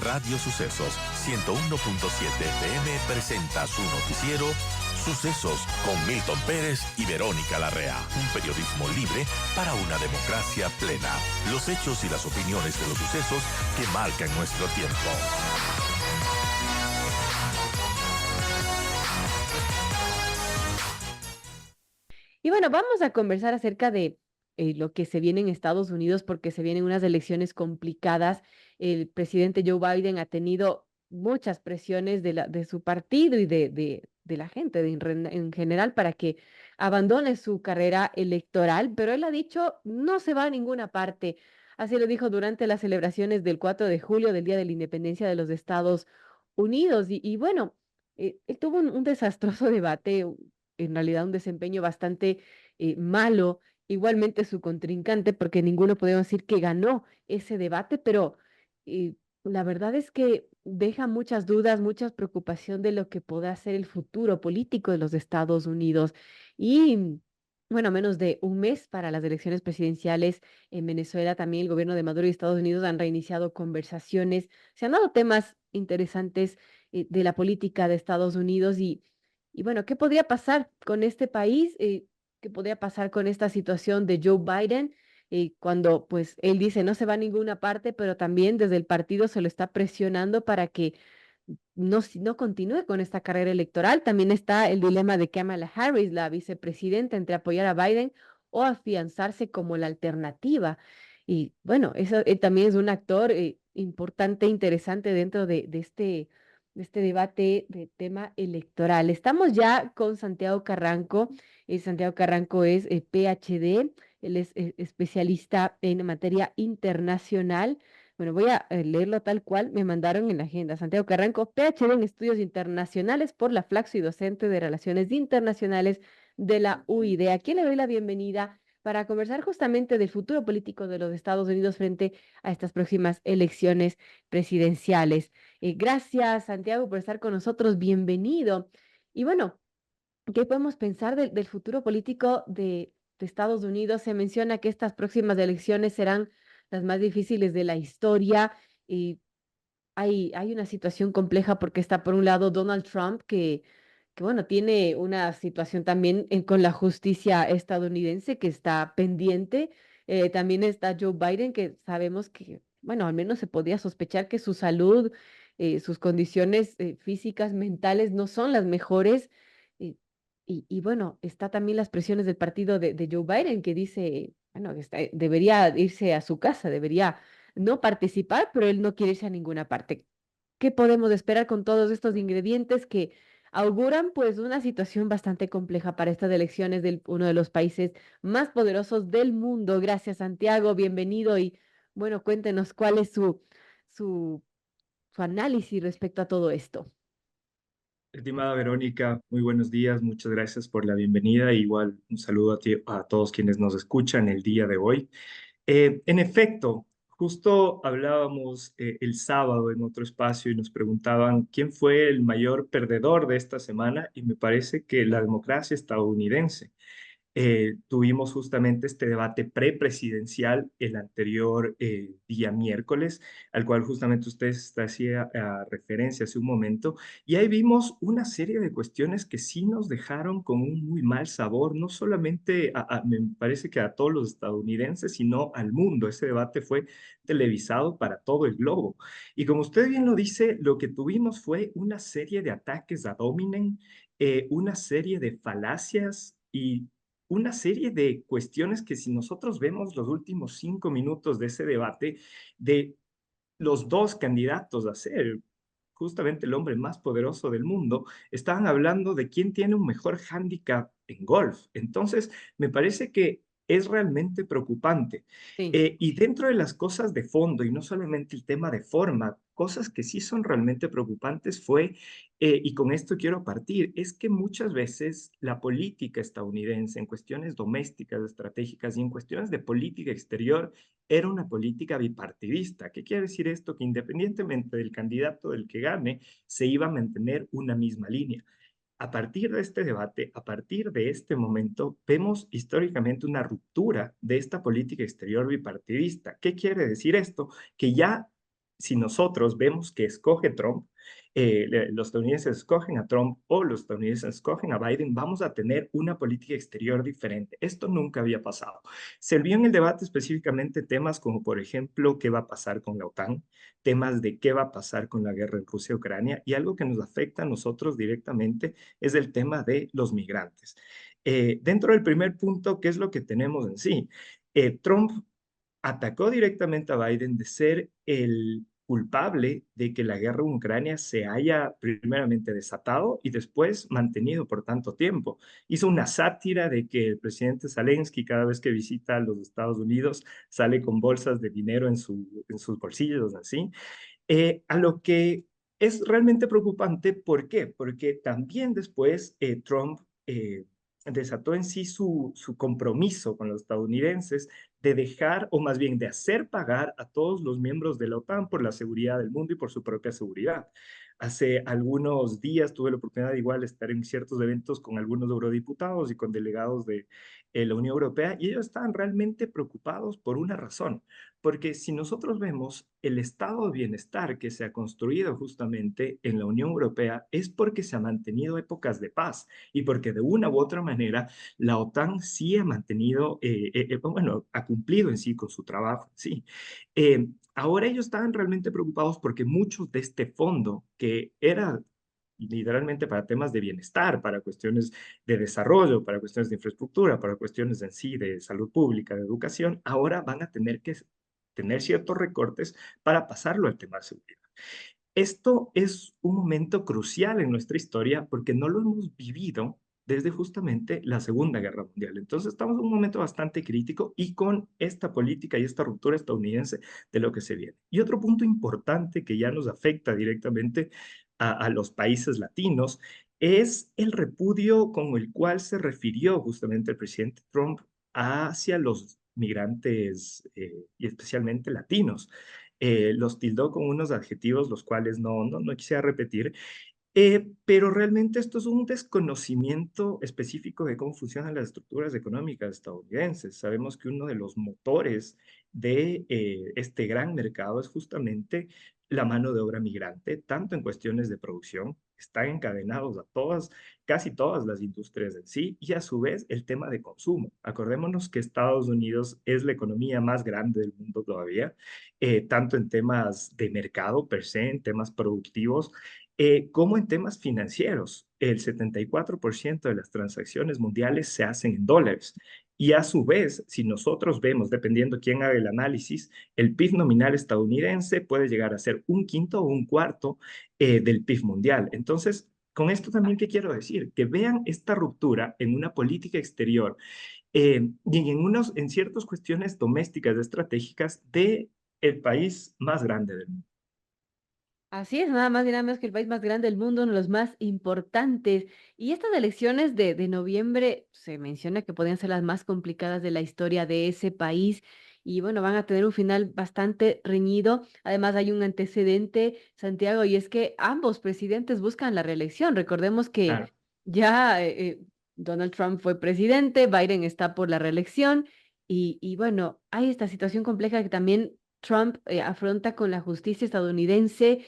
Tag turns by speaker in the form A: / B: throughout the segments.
A: Radio Sucesos 101.7 FM presenta su noticiero Sucesos con Milton Pérez y Verónica Larrea. Un periodismo libre para una democracia plena. Los hechos y las opiniones de los sucesos que marcan nuestro tiempo.
B: Y bueno, vamos a conversar acerca de lo que se viene en Estados Unidos, porque se vienen unas elecciones complicadas. El presidente Joe Biden ha tenido muchas presiones de su partido y de la gente en general para que abandone su carrera electoral, pero él ha dicho no se va a ninguna parte. Así lo dijo durante las celebraciones del 4 de julio, del Día de la Independencia de los Estados Unidos. Y bueno, él tuvo un desastroso debate, en realidad un desempeño bastante malo. Igualmente su contrincante, porque ninguno podemos decir que ganó ese debate, pero eh, la verdad es que deja muchas dudas, mucha preocupación de lo que podrá ser el futuro político de los Estados Unidos. Y bueno, a menos de un mes para las elecciones presidenciales en Venezuela, también el gobierno de Maduro y Estados Unidos han reiniciado conversaciones. Se han dado temas interesantes de la política de Estados Unidos y bueno, ¿qué podría pasar con este país? ¿Qué podría pasar con esta situación de Joe Biden? Cuando pues él dice no se va a ninguna parte, pero también desde el partido se lo está presionando para que no continúe con esta carrera electoral. También está el dilema de Kamala Harris, la vicepresidenta, entre apoyar a Biden o afianzarse como la alternativa. Y bueno, eso también es un actor importante, interesante dentro de este debate de tema electoral. Estamos ya con Santiago Carranco. Santiago Carranco es PhD, él es especialista en materia internacional. Bueno, voy a leerlo tal cual me mandaron en la agenda. Santiago Carranco, PhD en Estudios Internacionales por la Flaxo y docente de Relaciones Internacionales de la UID. Aquí le doy la bienvenida para conversar justamente del futuro político de los Estados Unidos frente a estas próximas elecciones presidenciales. Gracias, Santiago, por estar con nosotros. Bienvenido. Y bueno, ¿qué podemos pensar del futuro político de Estados Unidos? Se menciona que estas próximas elecciones serán las más difíciles de la historia y hay una situación compleja porque está por un lado Donald Trump, que bueno, tiene una situación también con la justicia estadounidense que está pendiente. También está Joe Biden, que sabemos que, bueno, al menos se podría sospechar que su salud, sus condiciones físicas, mentales no son las mejores. eh, y bueno, está también las presiones del partido de Joe Biden, que dice, bueno, que debería irse a su casa, debería no participar, pero él no quiere irse a ninguna parte. ¿Qué podemos esperar con todos estos ingredientes que auguran pues una situación bastante compleja para estas elecciones de uno de los países más poderosos del mundo? Gracias, Santiago, bienvenido y bueno, cuéntenos cuál es su, su análisis respecto a todo esto.
C: Estimada Verónica, muy buenos días, muchas gracias por la bienvenida. Igual un saludo a ti, a todos quienes nos escuchan el día de hoy. En efecto, justo hablábamos el sábado en otro espacio y nos preguntaban quién fue el mayor perdedor de esta semana y me parece que la democracia estadounidense. Tuvimos justamente este debate prepresidencial el anterior día miércoles, al cual justamente usted hacía referencia hace un momento, y ahí vimos una serie de cuestiones que sí nos dejaron con un muy mal sabor, no solamente me parece que a todos los estadounidenses, sino al mundo. Ese debate fue televisado para todo el globo. Y como usted bien lo dice, lo que tuvimos fue una serie de ataques ad hominem, una serie de falacias y una serie de cuestiones que si nosotros vemos los últimos 5 minutos de ese debate de los dos candidatos a ser justamente el hombre más poderoso del mundo, estaban hablando de quién tiene un mejor hándicap en golf. Entonces, me parece que es realmente preocupante.
B: Sí.
C: Y dentro de las cosas de fondo, y no solamente el tema de forma, cosas que sí son realmente preocupantes fue, y con esto quiero partir, es que muchas veces la política estadounidense en cuestiones domésticas, estratégicas y en cuestiones de política exterior era una política bipartidista. ¿Qué quiere decir esto? Que independientemente del candidato del que gane, se iba a mantener una misma línea. A partir de este debate, a partir de este momento, vemos históricamente una ruptura de esta política exterior bipartidista. ¿Qué quiere decir esto? Que ya si nosotros vemos que escoge Trump, los estadounidenses escogen a Trump o los estadounidenses escogen a Biden, vamos a tener una política exterior diferente. Esto nunca había pasado. Se vio en el debate específicamente temas como, por ejemplo, qué va a pasar con la OTAN, temas de qué va a pasar con la guerra en Rusia-Ucrania, y algo que nos afecta a nosotros directamente es el tema de los migrantes. Dentro del primer punto, ¿qué es lo que tenemos en sí? Trump atacó directamente a Biden de ser el culpable de que la guerra en Ucrania se haya primeramente desatado y después mantenido por tanto tiempo. Hizo una sátira de que el presidente Zelensky cada vez que visita los Estados Unidos sale con bolsas de dinero en sus bolsillos, así. A lo que es realmente preocupante, ¿por qué? Porque también después Trump desató en sí su compromiso con los estadounidenses de dejar, o más bien de hacer pagar a todos los miembros de la OTAN por la seguridad del mundo y por su propia seguridad. Hace algunos días tuve la oportunidad de igual estar en ciertos eventos con algunos eurodiputados y con delegados de la Unión Europea, y ellos estaban realmente preocupados por una razón, porque si nosotros vemos el estado de bienestar que se ha construido justamente en la Unión Europea es porque se ha mantenido épocas de paz y porque de una u otra manera la OTAN sí ha mantenido, bueno, ha cumplido en sí con su trabajo, sí. Ahora ellos estaban realmente preocupados porque muchos de este fondo que era literalmente para temas de bienestar, para cuestiones de desarrollo, para cuestiones de infraestructura, para cuestiones en sí de salud pública, de educación, ahora van a tener que tener ciertos recortes para pasarlo al tema de seguridad. Esto es un momento crucial en nuestra historia porque no lo hemos vivido desde justamente la Segunda Guerra Mundial. Entonces estamos en un momento bastante crítico y con esta política y esta ruptura estadounidense de lo que se viene. Y otro punto importante que ya nos afecta directamente a los países latinos es el repudio con el cual se refirió justamente el presidente Trump hacia los migrantes y especialmente latinos. Los tildó con unos adjetivos los cuales no quisiera repetir, pero realmente esto es un desconocimiento específico de cómo funcionan las estructuras económicas estadounidenses. Sabemos que uno de los motores de este gran mercado es justamente la mano de obra migrante, tanto en cuestiones de producción, están encadenados a todas, casi todas las industrias en sí, y a su vez el tema de consumo. Acordémonos que Estados Unidos es la economía más grande del mundo todavía, tanto en temas de mercado per se, en temas productivos, como en temas financieros. El 74% de las transacciones mundiales se hacen en dólares. Y a su vez, si nosotros vemos, dependiendo quién haga el análisis, el PIB nominal estadounidense puede llegar a ser un quinto o un cuarto del PIB mundial. Entonces, con esto también, ¿qué quiero decir? Que vean esta ruptura en una política exterior y en ciertas cuestiones domésticas estratégicas de el país más grande del mundo.
B: Así es, nada más y nada menos que el país más grande del mundo, uno de los más importantes. Y estas elecciones de noviembre se menciona que podrían ser las más complicadas de la historia de ese país. Y bueno, van a tener un final bastante reñido. Además, hay un antecedente, Santiago, y es que ambos presidentes buscan la reelección. Recordemos que
C: Claro.
B: ya Donald Trump fue presidente, Biden está por la reelección. Y bueno, hay esta situación compleja que también Trump afronta con la justicia estadounidense,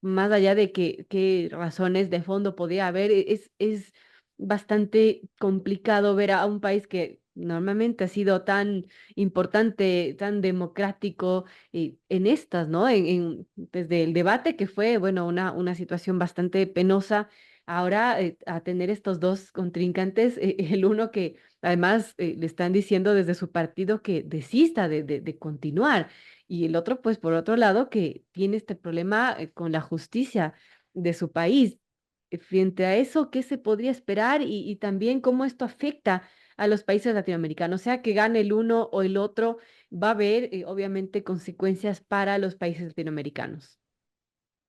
B: más allá de qué razones de fondo podía haber, es bastante complicado ver a un país que normalmente ha sido tan importante, tan democrático, en estas, ¿no? Desde el debate que fue, bueno, una situación bastante penosa, ahora a tener estos dos contrincantes, el uno que además le están diciendo desde su partido que desista de continuar. Y el otro, pues por otro lado, que tiene este problema con la justicia de su país. Frente a eso, ¿qué se podría esperar? Y también cómo esto afecta a los países latinoamericanos. Sea que gane el uno o el otro, va a haber obviamente consecuencias para los países latinoamericanos.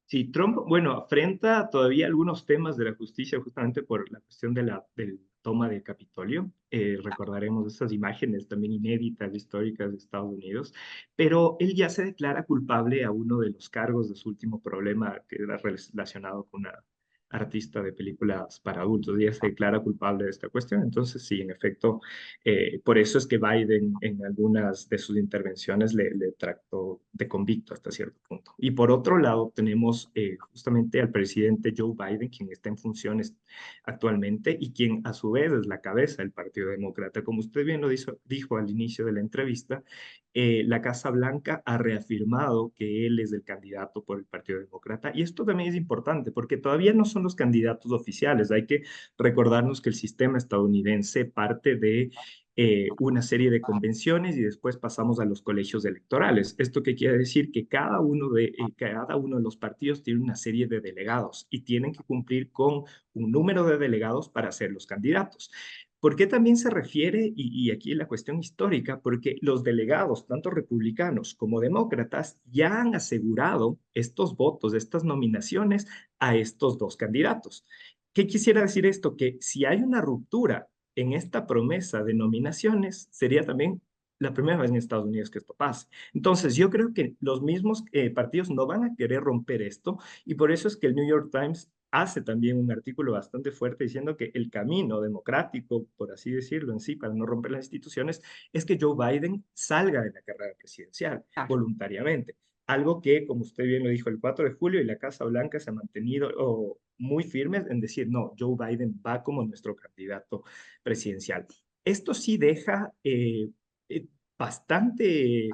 C: Sí, Trump, bueno, afrenta todavía algunos temas de la justicia justamente por la cuestión de del toma del Capitolio. Recordaremos esas imágenes también inéditas, históricas de Estados Unidos, pero él ya se declara culpable a uno de los cargos de su último problema que era relacionado con artista de películas para adultos y ella se declara culpable de esta cuestión. Entonces, sí, en efecto, por eso es que Biden en algunas de sus intervenciones le trató de convicto hasta cierto punto. Y por otro lado, tenemos justamente al presidente Joe Biden, quien está en funciones actualmente y quien a su vez es la cabeza del Partido Demócrata. Como usted bien lo dijo al inicio de la entrevista, la Casa Blanca ha reafirmado que él es el candidato por el Partido Demócrata y esto también es importante porque todavía no son los candidatos oficiales. Hay que recordarnos que el sistema estadounidense parte de una serie de convenciones y después pasamos a los colegios electorales. ¿Esto qué quiere decir? Que cada uno de los partidos tiene una serie de delegados y tienen que cumplir con un número de delegados para ser los candidatos. ¿Por qué también se refiere, y aquí la cuestión histórica, porque los delegados, tanto republicanos como demócratas, ya han asegurado estos votos, estas nominaciones a estos dos candidatos? ¿Qué quisiera decir esto? Que si hay una ruptura en esta promesa de nominaciones, sería también la primera vez en Estados Unidos que esto pase. Entonces, yo creo que los mismos partidos no van a querer romper esto y por eso es que el New York Times hace también un artículo bastante fuerte diciendo que el camino democrático, por así decirlo en sí, para no romper las instituciones, es que Joe Biden salga de la carrera presidencial
B: Claro.
C: voluntariamente. Algo que, como usted bien lo dijo, el 4 de julio y la Casa Blanca se ha mantenido muy firmes en decir, no, Joe Biden va como nuestro candidato presidencial. Esto sí deja eh, bastante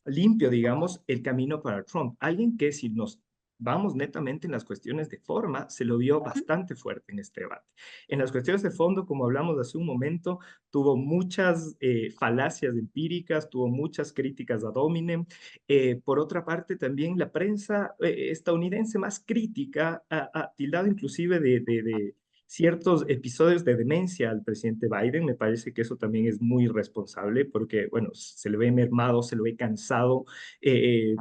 C: limpio, digamos, el camino para Trump. Alguien que si nos vamos netamente en las cuestiones de forma, se lo vio
B: Ujú.
C: bastante fuerte en este debate. En las cuestiones de fondo, como hablamos hace un momento, tuvo muchas falacias empíricas, tuvo muchas críticas ad hominem. Por otra parte, también la prensa estadounidense más crítica ha tildado inclusive de ciertos episodios de demencia al presidente Biden. Me parece que eso también es muy responsable porque, bueno, se le ve mermado, se le ve cansado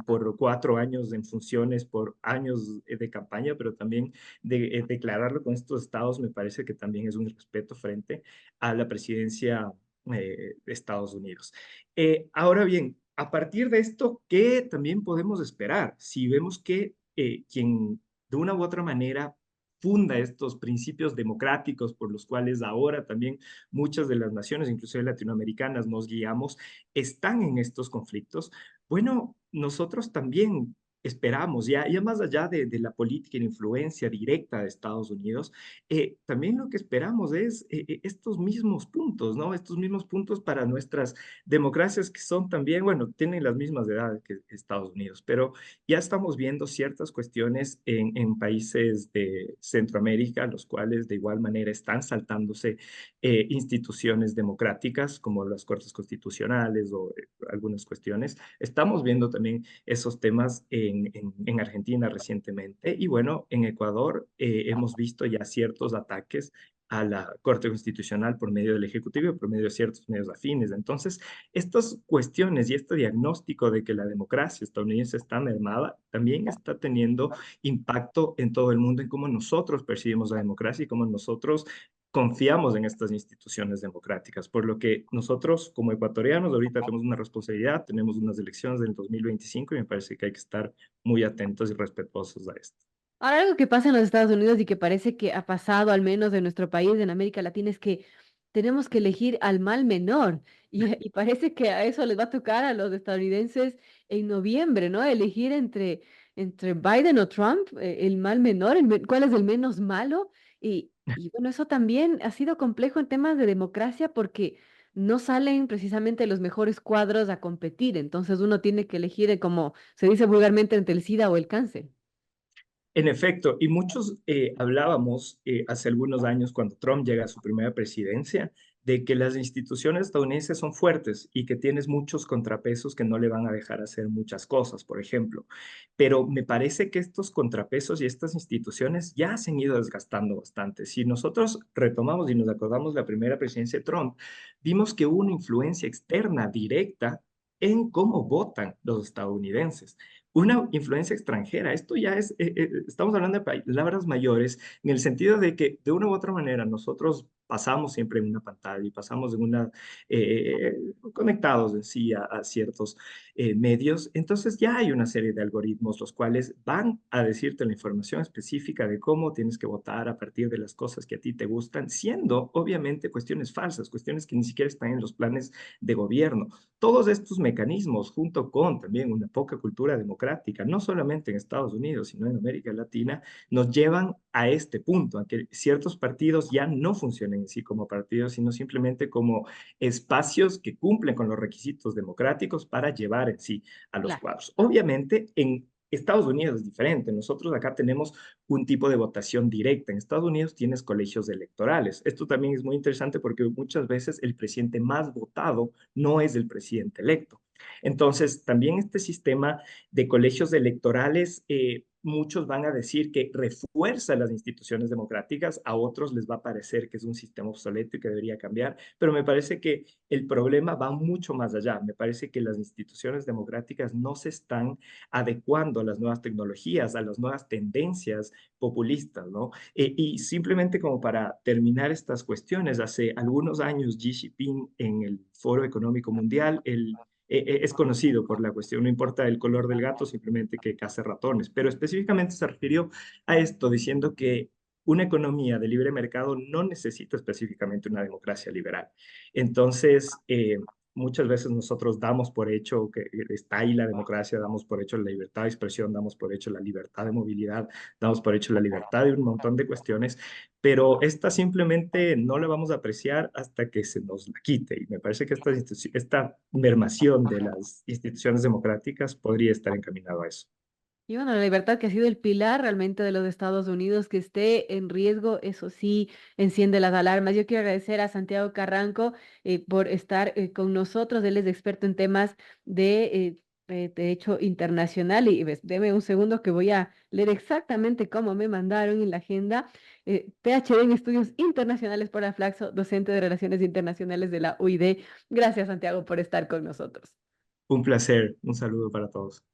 C: por 4 años en funciones, por años de campaña, pero también declararlo con estos estados me parece que también es un respeto frente a la presidencia de Estados Unidos. Ahora bien, a partir de esto, ¿qué también podemos esperar? Si vemos que quien de una u otra manera funda estos principios democráticos por los cuales ahora también muchas de las naciones, inclusive latinoamericanas, nos guiamos, están en estos conflictos. Bueno, nosotros también esperamos, ya más allá de la política y la influencia directa de Estados Unidos, también lo que esperamos es estos mismos puntos, ¿no? Estos mismos puntos para nuestras democracias que son también, bueno, tienen las mismas edades que Estados Unidos, pero ya estamos viendo ciertas cuestiones en países de Centroamérica, los cuales de igual manera están saltándose instituciones democráticas como las cortes constitucionales o algunas cuestiones. Estamos viendo también esos temas en Argentina recientemente y bueno, en Ecuador hemos visto ya ciertos ataques a la Corte Constitucional por medio del Ejecutivo y por medio de ciertos medios afines. Entonces, estas cuestiones y este diagnóstico de que la democracia estadounidense está mermada también está teniendo impacto en todo el mundo en cómo nosotros percibimos la democracia y cómo nosotros confiamos en estas instituciones democráticas, por lo que nosotros como ecuatorianos ahorita tenemos una responsabilidad, tenemos unas elecciones del 2025 y me parece que hay que estar muy atentos y respetuosos a esto.
B: Ahora, algo que pasa en los Estados Unidos y que parece que ha pasado al menos en nuestro país, en América Latina, es que tenemos que elegir al mal menor y parece que a eso les va a tocar a los estadounidenses en noviembre, ¿no? Elegir entre Biden o Trump, el mal menor, cuál es el menos malo. Y bueno, eso también ha sido complejo en temas de democracia porque no salen precisamente los mejores cuadros a competir. Entonces uno tiene que elegir, como se dice vulgarmente, entre el SIDA o el cáncer.
C: En efecto, y muchos hablábamos hace algunos años cuando Trump llega a su primera presidencia de que las instituciones estadounidenses son fuertes y que tienes muchos contrapesos que no le van a dejar hacer muchas cosas, por ejemplo. Pero me parece que estos contrapesos y estas instituciones ya se han ido desgastando bastante. Si nosotros retomamos y nos acordamos la primera presidencia de Trump, vimos que hubo una influencia externa directa en cómo votan los estadounidenses una influencia extranjera. Esto ya es, estamos hablando de palabras mayores, en el sentido de que de una u otra manera nosotros pasamos siempre en una pantalla y pasamos en una, conectados en sí a ciertos medios, entonces ya hay una serie de algoritmos los cuales van a decirte la información específica de cómo tienes que votar a partir de las cosas que a ti te gustan, siendo obviamente cuestiones falsas, cuestiones que ni siquiera están en los planes de gobierno. Todos estos mecanismos, junto con también una poca cultura democrática, no solamente en Estados Unidos, sino en América Latina, nos llevan a este punto, a que ciertos partidos ya no funcionen en sí como partidos, sino simplemente como espacios que cumplen con los requisitos democráticos para llevar en sí a los
B: Claro.
C: cuadros. Obviamente, en Estados Unidos es diferente. Nosotros acá tenemos un tipo de votación directa. En Estados Unidos tienes colegios electorales. Esto también es muy interesante porque muchas veces el presidente más votado no es el presidente electo. Entonces, también este sistema de colegios electorales, muchos van a decir que refuerza las instituciones democráticas, a otros les va a parecer que es un sistema obsoleto y que debería cambiar, pero me parece que el problema va mucho más allá. Me parece que las instituciones democráticas no se están adecuando a las nuevas tecnologías, a las nuevas tendencias populistas, ¿no? Y simplemente como para terminar estas cuestiones, hace algunos años Xi Jinping en el Foro Económico Mundial, es conocido por la cuestión, no importa el color del gato, simplemente que caza ratones, pero específicamente se refirió a esto diciendo que una economía de libre mercado no necesita específicamente una democracia liberal. Entonces, muchas veces nosotros damos por hecho que está ahí la democracia, damos por hecho la libertad de expresión, damos por hecho la libertad de movilidad, damos por hecho la libertad de un montón de cuestiones, pero esta simplemente no la vamos a apreciar hasta que se nos la quite. Y me parece que esta mermación de las instituciones democráticas podría estar encaminado a eso.
B: Y bueno, la libertad que ha sido el pilar realmente de los Estados Unidos, que esté en riesgo, eso sí, enciende las alarmas. Yo quiero agradecer a Santiago Carranco por estar con nosotros. Él es experto en temas de derecho internacional. Y ves, deme un segundo que voy a leer exactamente cómo me mandaron en la agenda. PhD en Estudios Internacionales por la Flaxo, docente de Relaciones Internacionales de la UID. Gracias, Santiago, por estar con nosotros.
C: Un placer, un saludo para todos.